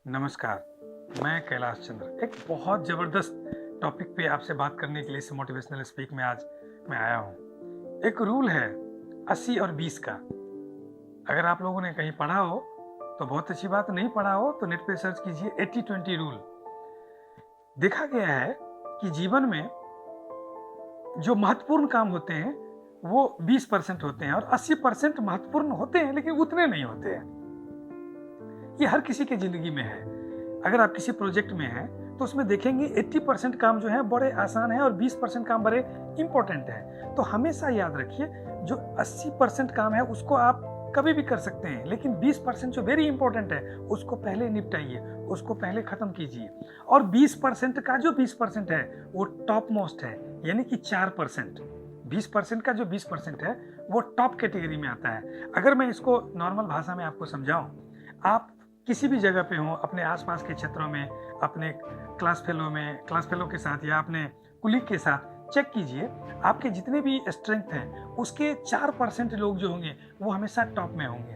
नमस्कार, मैं कैलाश चंद्र एक बहुत ज़बरदस्त टॉपिक पे आपसे बात करने के लिए इस मोटिवेशनल स्पीक में आज मैं आया हूँ। एक रूल है 80 और 20 का। अगर आप लोगों ने कहीं पढ़ा हो तो बहुत अच्छी बात, नहीं पढ़ा हो तो नेट पे सर्च कीजिए 80-20 रूल। देखा गया है कि जीवन में जो महत्वपूर्ण काम होते हैं वो 20% होते हैं और 80% महत्वपूर्ण होते हैं, लेकिन उतने नहीं होते हैं। ये हर किसी की जिंदगी में है। अगर आप किसी प्रोजेक्ट में हैं तो उसमें देखेंगे 80% काम जो है बड़े आसान है और 20% काम बड़े इंपॉर्टेंट है। तो हमेशा याद रखिए, जो 80% काम है उसको आप कभी भी कर सकते हैं, लेकिन 20% जो वेरी इंपॉर्टेंट है उसको पहले निपटाइए, उसको पहले खत्म कीजिए। और 20% का जो 20% है वो टॉप मोस्ट है, यानी कि 4%। 20% का जो 20% है वो टॉप कैटेगरी में आता है। अगर मैं इसको नॉर्मल भाषा में आपको समझाऊं, आप किसी भी जगह पे हो, अपने आसपास के क्षेत्रों में, अपने क्लास फेलो के साथ या अपने कुलीग के साथ चेक कीजिए, आपके जितने भी स्ट्रेंथ हैं उसके 4% लोग जो होंगे वो हमेशा टॉप में होंगे।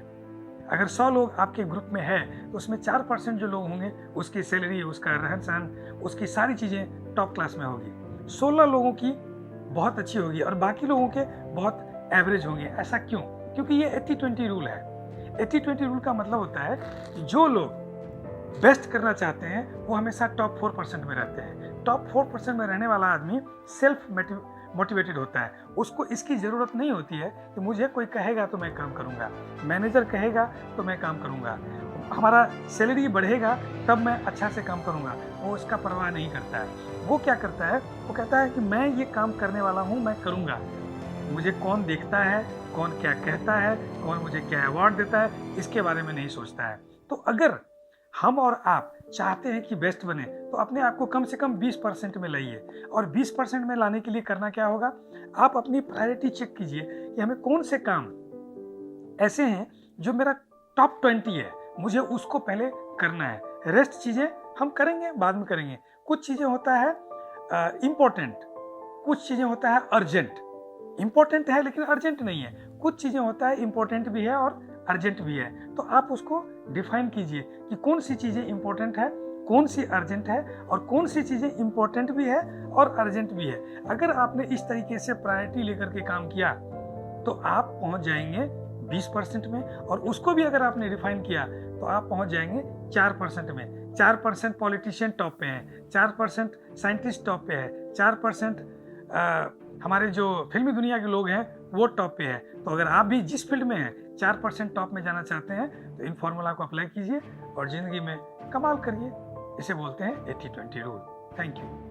अगर 100 लोग आपके ग्रुप में है तो उसमें 4% जो लोग होंगे उसकी सैलरी, उसका रहन सहन, उसकी सारी चीज़ें टॉप क्लास में होगी। 16 लोगों की बहुत अच्छी होगी और बाकी लोगों के बहुत एवरेज होंगे। ऐसा क्यों? क्योंकि ये 80-20 रूल है। 80-20 रूल का मतलब होता है कि जो लोग बेस्ट करना चाहते हैं वो हमेशा टॉप 4% में रहते हैं। टॉप 4% में रहने वाला आदमी सेल्फ मोटिवेटेड होता है। उसको इसकी ज़रूरत नहीं होती है कि मुझे कोई कहेगा तो मैं काम करूँगा, मैनेजर कहेगा तो मैं काम करूँगा, हमारा सैलरी बढ़ेगा तब मैं अच्छा से काम करूँगा। वो उसका परवाह नहीं करता है। वो क्या करता है? वो कहता है कि मैं ये काम करने वाला हूँ, मैं करूँगा। मुझे कौन देखता है, कौन क्या कहता है, कौन मुझे क्या अवार्ड देता है, इसके बारे में नहीं सोचता है। तो अगर हम और आप चाहते हैं कि बेस्ट बने तो अपने आप को कम से कम 20% में लाइए। और 20% में लाने के लिए करना क्या होगा? आप अपनी प्रायोरिटी चेक कीजिए कि हमें कौन से काम ऐसे हैं जो मेरा टॉप 20 है, मुझे उसको पहले करना है। रेस्ट चीज़ें हम करेंगे, बाद में करेंगे। कुछ चीज़ें होता है इम्पोर्टेंट, कुछ चीज़ें होता है अर्जेंट। इम्पोर्टेंट है लेकिन अर्जेंट नहीं है। कुछ चीज़ें होता है इम्पोर्टेंट भी है और अर्जेंट भी है। तो आप उसको डिफाइन कीजिए कि कौन सी चीज़ें इम्पोर्टेंट है, कौन सी अर्जेंट है और कौन सी चीज़ें इम्पोर्टेंट भी है और अर्जेंट भी है। अगर आपने इस तरीके से प्रायोरिटी लेकर के काम किया तो आप पहुंच जाएंगे 20% में, और उसको भी अगर आपने रिफाइन किया तो आप पहुंच जाएंगे 4% में। 4% पॉलिटिशियन टॉप पे हैं, 4% साइंटिस्ट टॉप पे है, 4% हमारे जो फिल्मी दुनिया के लोग हैं वो टॉप पे है। तो अगर आप भी जिस फील्ड में हैं 4% टॉप में जाना चाहते हैं तो इन फॉर्मूला को अप्लाई कीजिए और ज़िंदगी में कमाल करिए। इसे बोलते हैं 80-20 रूल। Thank you.